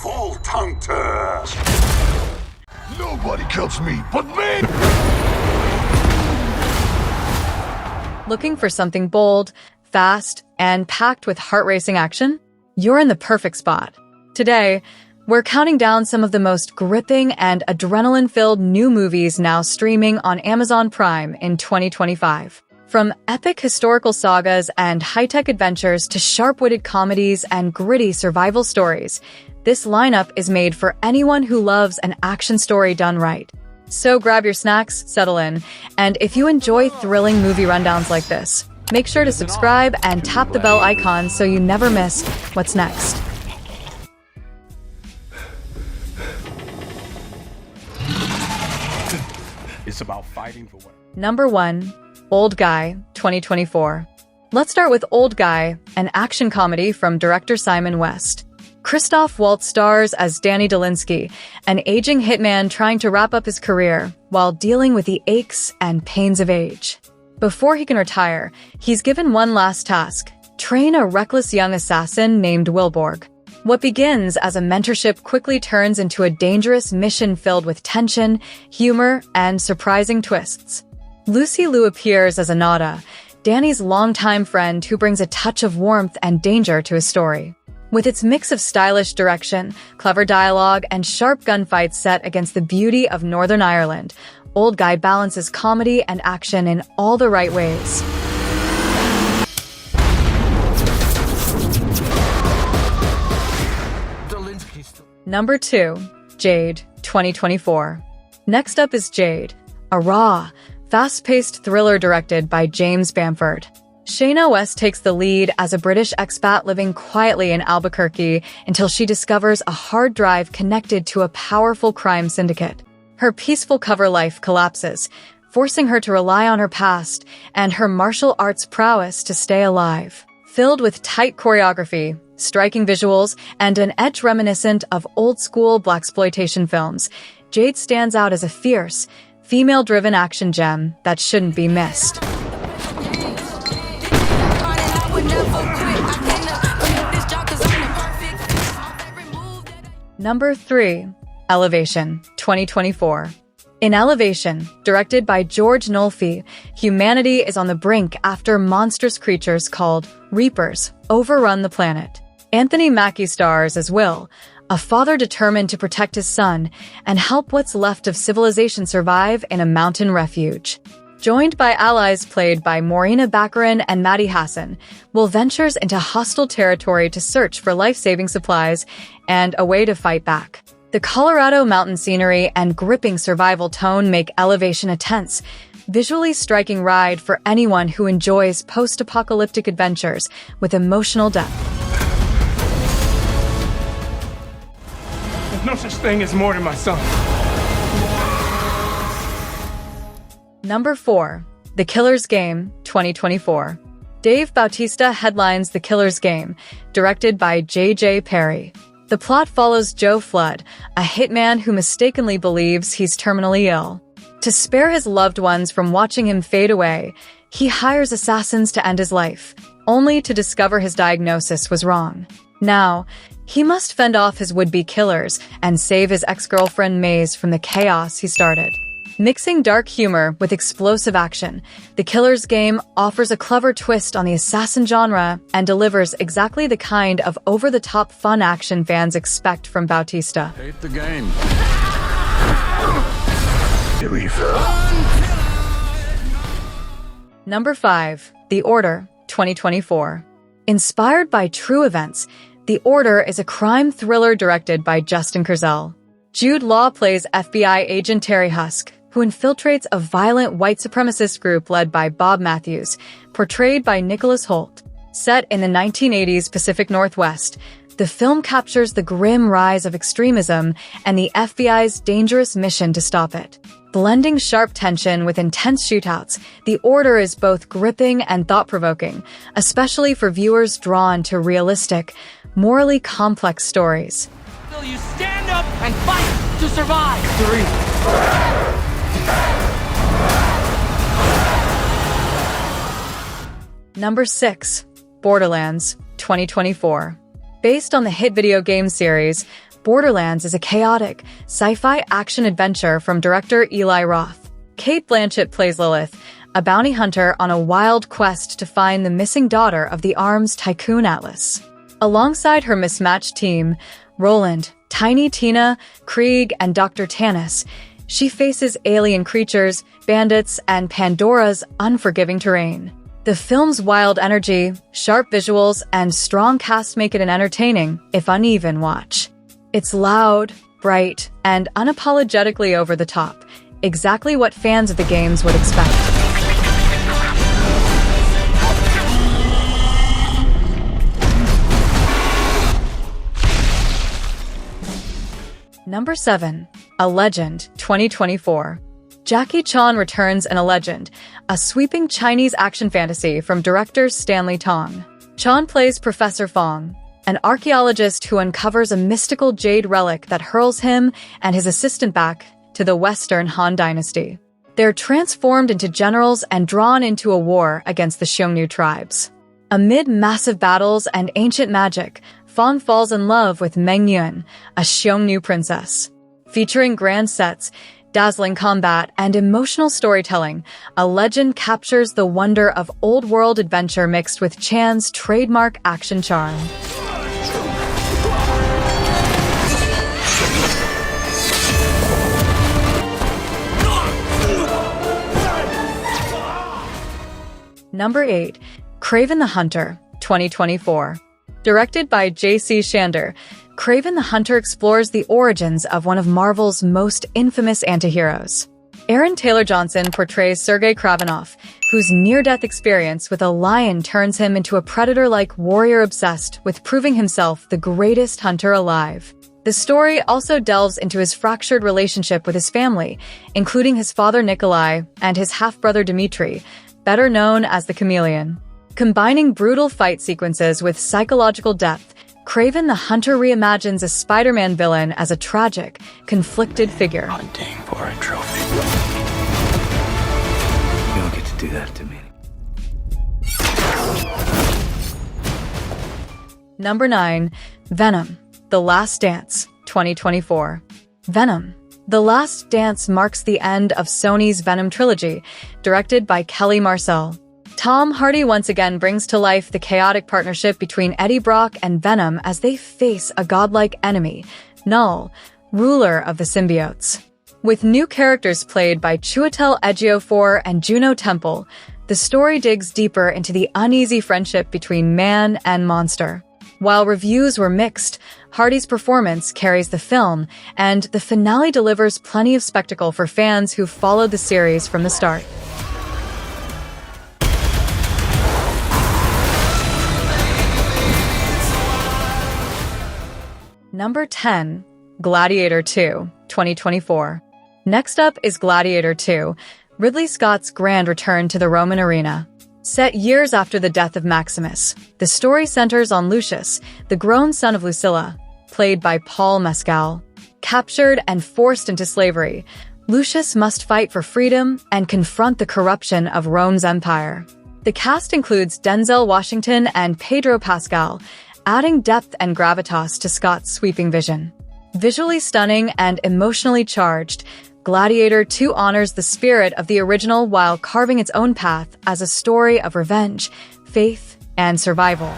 Vault Hunters! Nobody kills me but me! Looking for something bold, fast, and packed with heart-racing action? You're in the perfect spot. Today, we're counting down some of the most gripping and adrenaline-filled new movies now streaming on Amazon Prime in 2025. From epic historical sagas and high-tech adventures to sharp-witted comedies and gritty survival stories, this lineup is made for anyone who loves an action story done right. So grab your snacks, settle in, and if you enjoy thrilling movie rundowns like this, make sure to subscribe and tap the bell icon so you never miss what's next. It's about fighting for what? Number 1. Old Guy, 2024. Let's start with Old Guy, an action comedy from director Simon West. Christoph Waltz stars as Danny Dolinsky, an aging hitman trying to wrap up his career while dealing with the aches and pains of age. Before he can retire, he's given one last task: train a reckless young assassin named Wilborg. What begins as a mentorship quickly turns into a dangerous mission filled with tension, humor, and surprising twists. Lucy Liu appears as Anada, Danny's longtime friend who brings a touch of warmth and danger to his story. With its mix of stylish direction, clever dialogue, and sharp gunfights set against the beauty of Northern Ireland, Old Guy balances comedy and action in all the right ways. Number 2. Jade, 2024. Next up is Jade, a raw, fast-paced thriller directed by James Bamford. Shayna West takes the lead as a British expat living quietly in Albuquerque until she discovers a hard drive connected to a powerful crime syndicate. Her peaceful cover life collapses, forcing her to rely on her past and her martial arts prowess to stay alive. Filled with tight choreography, striking visuals, and an edge reminiscent of old-school blaxploitation films, Jade stands out as a fierce, female-driven action gem that shouldn't be missed. Number 3. Elevation, 2024. In Elevation, directed by George Nolfi, humanity is on the brink after monstrous creatures called Reapers overrun the planet. Anthony Mackie stars as Will, a father determined to protect his son and help what's left of civilization survive in a mountain refuge. Joined by allies played by Morena Baccarin and Maddie Hassan, Will ventures into hostile territory to search for life-saving supplies and a way to fight back. The Colorado mountain scenery and gripping survival tone make Elevation a tense, visually striking ride for anyone who enjoys post-apocalyptic adventures with emotional depth. There's no such thing as more to my son. Number 4. The Killer's Game, 2024. Dave Bautista headlines The Killer's Game, directed by J.J. Perry. The plot follows Joe Flood, a hitman who mistakenly believes he's terminally ill. To spare his loved ones from watching him fade away, he hires assassins to end his life, only to discover his diagnosis was wrong. Now, he must fend off his would-be killers and save his ex-girlfriend Maze from the chaos he started. Mixing dark humor with explosive action, The Killer's Game offers a clever twist on the assassin genre and delivers exactly the kind of over-the-top fun action fans expect from Bautista. Hate the game. Here we go. Number 5. The Order, 2024. Inspired by true events, The Order is a crime thriller directed by Justin Kurzel. Jude Law plays FBI agent Terry Husk, who infiltrates a violent white supremacist group led by Bob Matthews, portrayed by Nicholas Hoult. Set in the 1980s Pacific Northwest, the film captures the grim rise of extremism and the FBI's dangerous mission to stop it. Blending sharp tension with intense shootouts, The Order is both gripping and thought-provoking, especially for viewers drawn to realistic, morally complex stories. Will you stand up and fight to survive? 3. Number 6. Borderlands, 2024. Based on the hit video game series, Borderlands is a chaotic, sci-fi action-adventure from director Eli Roth. Cate Blanchett plays Lilith, a bounty hunter on a wild quest to find the missing daughter of the arms tycoon Atlas. Alongside her mismatched team, Roland, Tiny Tina, Krieg, and Dr. Tanis, she faces alien creatures, bandits, and Pandora's unforgiving terrain. The film's wild energy, sharp visuals, and strong cast make it an entertaining, if uneven, watch. It's loud, bright, and unapologetically over the top, exactly what fans of the games would expect. Number 7. A Legend, 2024. Jackie Chan returns in A Legend, a sweeping Chinese action fantasy from director Stanley Tong. Chan plays Professor Fong, an archaeologist who uncovers a mystical Jade relic that hurls him and his assistant back to the Western Han Dynasty. They're transformed into generals and drawn into a war against the Xiongnu tribes. Amid massive battles and ancient magic, Fong falls in love with Meng Yun, a Xiongnu princess. Featuring grand sets, dazzling combat, and emotional storytelling, A Legend captures the wonder of old-world adventure mixed with Chan's trademark action charm. Number 8. Kraven the Hunter, 2024. Directed by J.C. Shander, Kraven the Hunter explores the origins of one of Marvel's most infamous antiheroes. Aaron Taylor-Johnson portrays Sergei Kravenov, whose near-death experience with a lion turns him into a predator-like warrior obsessed with proving himself the greatest hunter alive. The story also delves into his fractured relationship with his family, including his father Nikolai and his half-brother Dmitri, better known as the Chameleon. Combining brutal fight sequences with psychological depth, Kraven the Hunter reimagines a Spider-Man villain as a tragic, conflicted figure. Hunting for a trophy. You don't get to do that to me. Number 9. Venom, The Last Dance, 2024. Venom, The Last Dance marks the end of Sony's Venom trilogy, directed by Kelly Marcel. Tom Hardy once again brings to life the chaotic partnership between Eddie Brock and Venom as they face a godlike enemy, Null, ruler of the symbiotes. With new characters played by Chiwetel Ejiofor and Juno Temple, the story digs deeper into the uneasy friendship between man and monster. While reviews were mixed, Hardy's performance carries the film, and the finale delivers plenty of spectacle for fans who followed the series from the start. Number 10. Gladiator II, 2024. Next up is Gladiator II, Ridley Scott's grand return to the Roman arena. Set years after the death of Maximus, the story centers on Lucius, the grown son of Lucilla, played by Paul Mescal. Captured and forced into slavery, Lucius must fight for freedom and confront the corruption of Rome's empire. The cast includes Denzel Washington and Pedro Pascal, adding depth and gravitas to Scott's sweeping vision. Visually stunning and emotionally charged, Gladiator II honors the spirit of the original while carving its own path as a story of revenge, faith, and survival.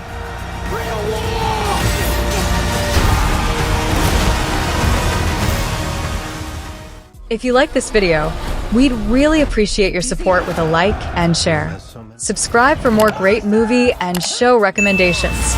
If you like this video, we'd really appreciate your support with a like and share. Subscribe for more great movie and show recommendations.